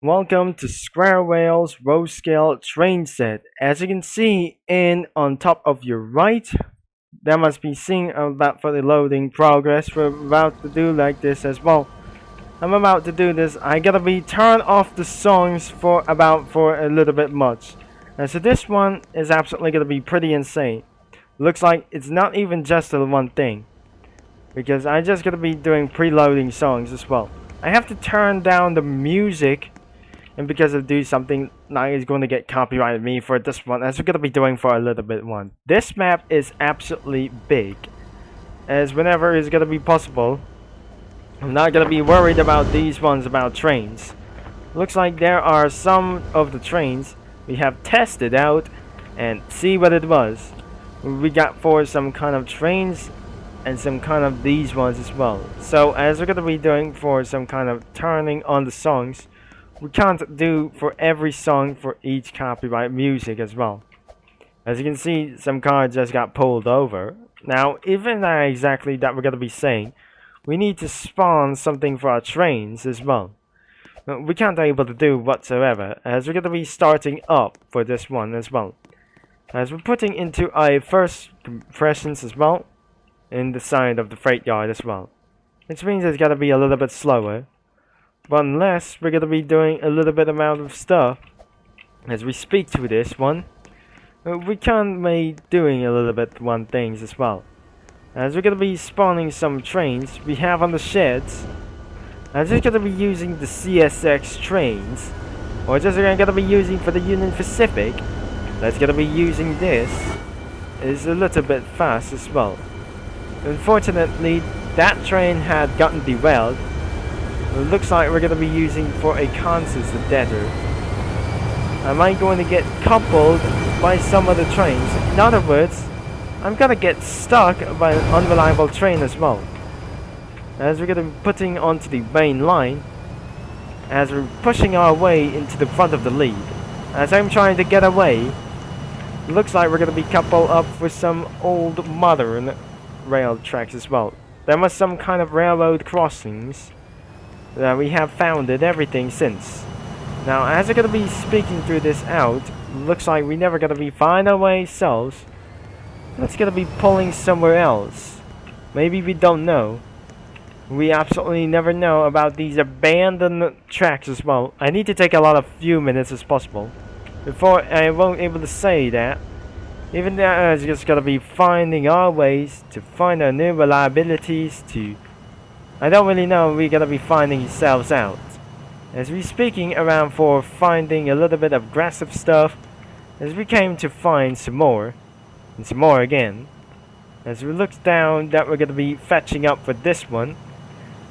Welcome to Square Whale's row scale train set. As you can see on top of your right, that must be seeing about for the loading progress. We're about to do like this as well. I'm about to do this. I gotta be turn off the songs for a little bit much. And so this one is absolutely gonna be pretty insane. Looks like it's not even just the one thing, because I just gonna be doing preloading songs as well. I have to turn down the music, and because of do something now is going to get copyrighted me for this one, as we're gonna be doing for a little bit one. This map is absolutely big, as whenever is gonna be possible. I'm not gonna be worried about these ones about trains. Looks like there are some of the trains we have tested out and see what it was. We got for some kind of trains and some kind of these ones as well. So as we're gonna be doing for some kind of turning on the songs, we can't do for every song for each copyright music as well. As you can see, some cars just got pulled over. Now, even not exactly that we're gonna be saying, we need to spawn something for our trains as well. We can't be able to do whatsoever, as we're gonna be starting up for this one as well. As we're putting into a first compressions as well, in the side of the freight yard as well. Which means it's gotta be a little bit slower. But unless we're gonna be doing a little bit amount of stuff as we speak to this one, we can be doing a little bit one things as well. As we're gonna be spawning some trains we have on the sheds. As we're gonna be using the CSX trains, or just we're gonna be using for the Union Pacific. That's gonna be using this is a little bit fast as well. Unfortunately, that train had gotten derailed. It looks like we're gonna be using for a consistent debtor. Am I going to get coupled by some of the trains? In other words, I'm gonna get stuck by an unreliable train as well. As we're gonna be putting onto the main line, as we're pushing our way into the front of the lead. As I'm trying to get away, it looks like we're gonna be coupled up with some old modern rail tracks as well. There was some kind of railroad crossings that we have founded everything since. Now, as we're gonna be speaking through this out, looks like we never gonna be find our way selves. That's gonna be pulling somewhere else. Maybe we don't know. We absolutely never know about these abandoned tracks as well. I need to take a lot of few minutes as possible before I won't able to say that. Even though it's just gonna be finding our ways to find our new reliabilities to. I don't really know. We're gonna be finding ourselves out as we speaking around for finding a little bit of aggressive stuff. As we came to find some more and some more again. As we look down, that we're gonna be fetching up for this one.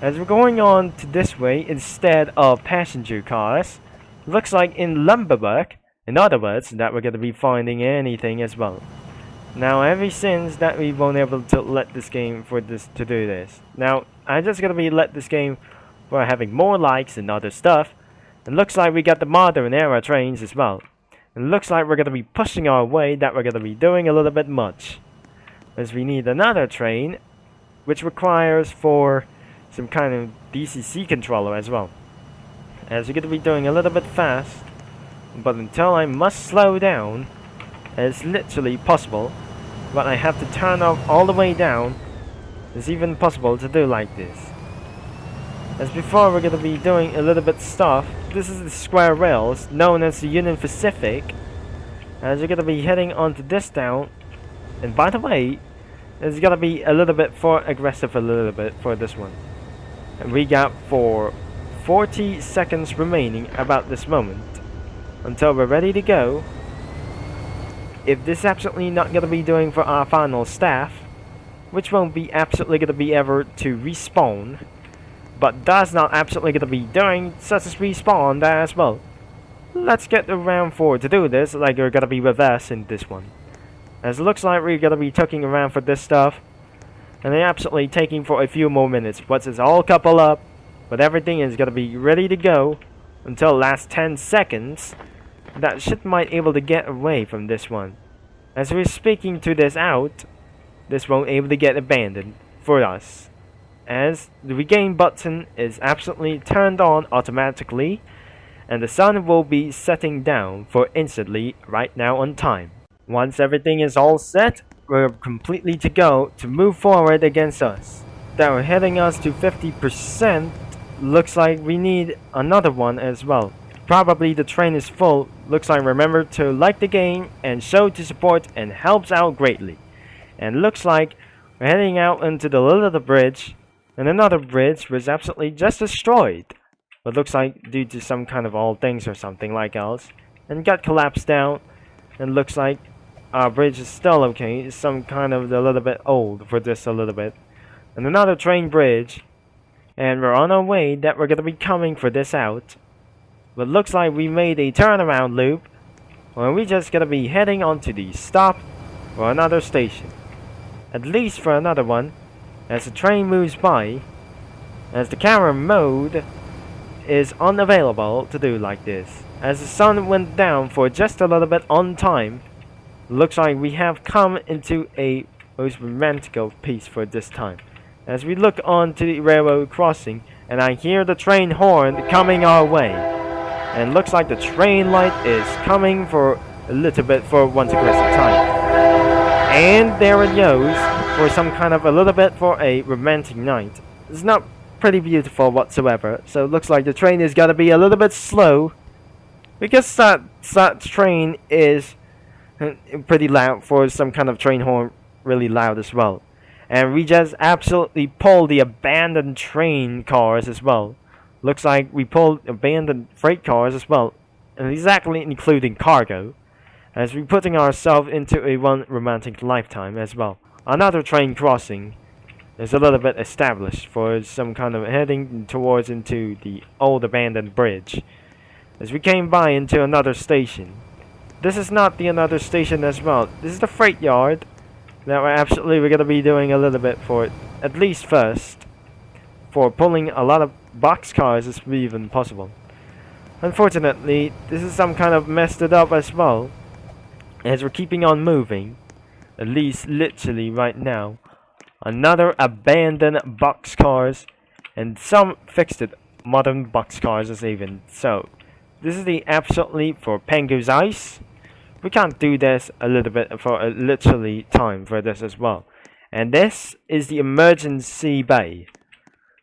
As we're going on to this way instead of passenger cars, looks like in Lumberback. In other words, that we're gonna be finding anything as well. Now, ever since that we won't able to let this game for this to do this. Now, I'm just gonna be let this game for having more likes and other stuff. It looks like we got the modern era trains as well. It looks like we're gonna be pushing our way. That we're gonna be doing a little bit much, as we need another train, which requires for some kind of DCC controller as well. As we're gonna be doing a little bit fast, but until I must slow down as literally possible. But I have to turn off all the way down. It's even possible to do like this. As before, we're gonna be doing a little bit stuff. This is the square rails known as the Union Pacific. As we're gonna be heading onto this town. And by the way, it's gonna be a little bit for aggressive a little bit for this one. And we got for 40 seconds remaining about this moment until we're ready to go. If this absolutely not gonna be doing for our final staff, which won't be absolutely gonna be ever to respawn, but does not absolutely gonna be doing such as respawn that as well. Let's get around for to do this like we're gonna be reversing this one. As it looks like we're gonna be tucking around for this stuff, and they're absolutely taking for a few more minutes. Once it's all coupled up, but everything is gonna be ready to go until last 10 seconds. That ship might able to get away from this one. As we're speaking to this out, this won't able to get abandoned for us. As the regain button is absolutely turned on automatically. and the sun will be setting down for instantly right now on time. Once everything is all set, we're completely to go to move forward against us. That we're heading us to 50%. Looks like we need another one as well. Probably the train is full. Looks like remember to like the game and show to support and helps out greatly. And looks like we're heading out into the little bridge, and another bridge was absolutely just destroyed. But looks like due to some kind of old things or something like else, and got collapsed down. And looks like our bridge is still okay. It's some kind of a little bit old for this a little bit. And another train bridge, and we're on our way that we're gonna be coming for this out. But looks like we made a turnaround loop, where we just gonna be heading on to the stop for another station. At least for another one, as the train moves by, as the camera mode is unavailable to do like this. As the sun went down for just a little bit on time, looks like we have come into a most romantic piece for this time. As we look on to the railroad crossing, and I hear the train horn coming our way. And looks like the train light is coming for a little bit for one aggressive time. And there it goes, for some kind of a little bit for a romantic night. It's not pretty beautiful whatsoever, so it looks like the train is gonna be a little bit slow, because that train is pretty loud for some kind of train horn, really loud as well. And we just absolutely pulled the abandoned train cars as well. Looks like we pulled abandoned freight cars as well, and exactly including cargo, as we're putting ourselves into a one romantic lifetime as well. Another train crossing is a little bit established for some kind of heading towards into the old abandoned bridge. As we came by into another station. This is not the another station as well. This is the freight yard that we're gonna be doing a little bit for it, at least first, for pulling a lot of boxcars as even possible. Unfortunately, this is some kind of messed it up as well, as we're keeping on moving, at least literally right now. Another abandoned boxcars, and some fixed it modern boxcars as even. So, this is the absolutely for Pango's Ice. We can't do this a little bit for a literally time for this as well. And this is the emergency bay,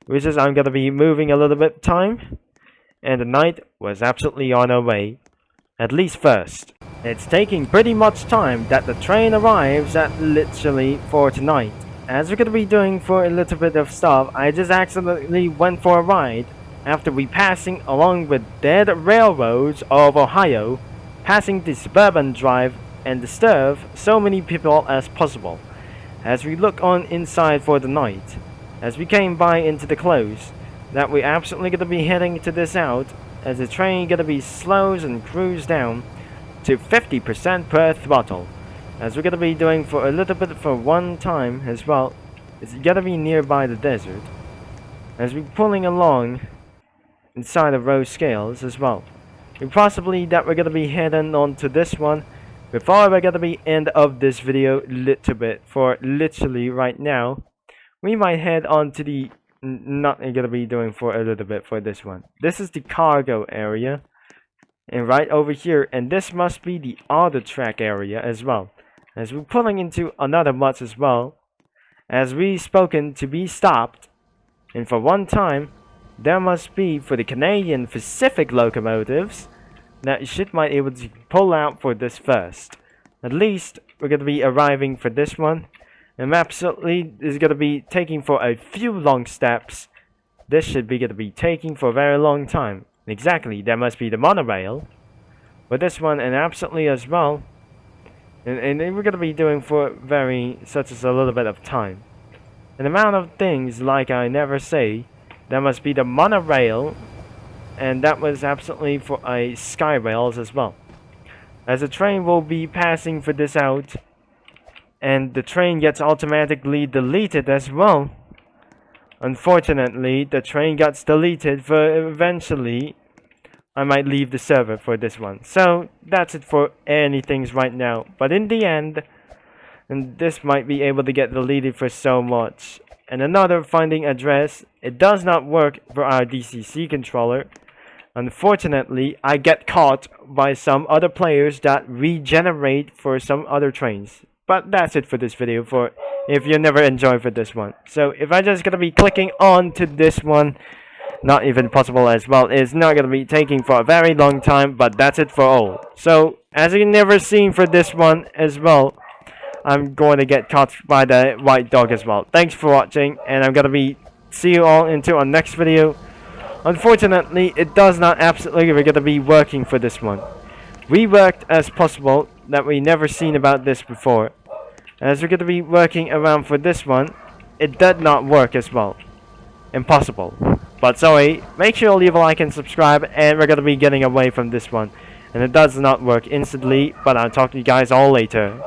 which is I'm gonna be moving a little bit time. And the night was absolutely on our way, at least first. It's taking pretty much time that the train arrives at literally for tonight. As we're gonna be doing for a little bit of stuff, I just accidentally went for a ride after we passing along with dead railroads of Ohio, passing the suburban drive and disturb so many people as possible. As we look on inside for the night, as we came by into the close, that we're absolutely gonna be heading to this out, as the train gonna be slows and cruise down to 50% per throttle. As we're gonna be doing for a little bit for one time as well, it's gonna be nearby the desert. As we're pulling along inside of road scales as well. And possibly that we're gonna be heading on to this one before we're gonna be end of this video little bit for literally right now. We might head on to the not gonna be doing for a little bit for this one. This is the cargo area, and right over here, and this must be the other track area as well. As we're pulling into another mud as well, as we spoken to be stopped, and for one time, there must be for the Canadian Pacific locomotives that you should might able to pull out for this first. At least we're gonna be arriving for this one, and absolutely is gonna be taking for a few long steps. This should be gonna be taking for a very long time. Exactly, there must be the monorail. But this one and absolutely as well. And we're gonna be doing for very such as a little bit of time. An amount of things like I never say. There must be the monorail, and that was absolutely for a sky rails as well. As the train will be passing for this out, and the train gets automatically deleted as well. Unfortunately, the train gets deleted for eventually I might leave the server for this one. So that's it for anything right now. But in the end, and this might be able to get deleted for so much. And another finding address, it does not work for our DCC controller. Unfortunately, I get caught by some other players that regenerate for some other trains. But that's it for this video for if you never enjoyed for this one. So if I just gonna be clicking on to this one, not even possible as well, it's not gonna be taking for a very long time, but that's it for all. So as you never seen for this one as well, I'm going to get caught by the white dog as well. Thanks for watching, and I'm gonna be see you all into our next video. Unfortunately, it does not absolutely we're gonna be working for this one. Reworked as possible that we never seen about this before. As we're gonna be working around for this one, it did not work as well. Impossible. But sorry, make sure you leave a like and subscribe, and we're gonna be getting away from this one. And it does not work instantly, but I'll talk to you guys all later.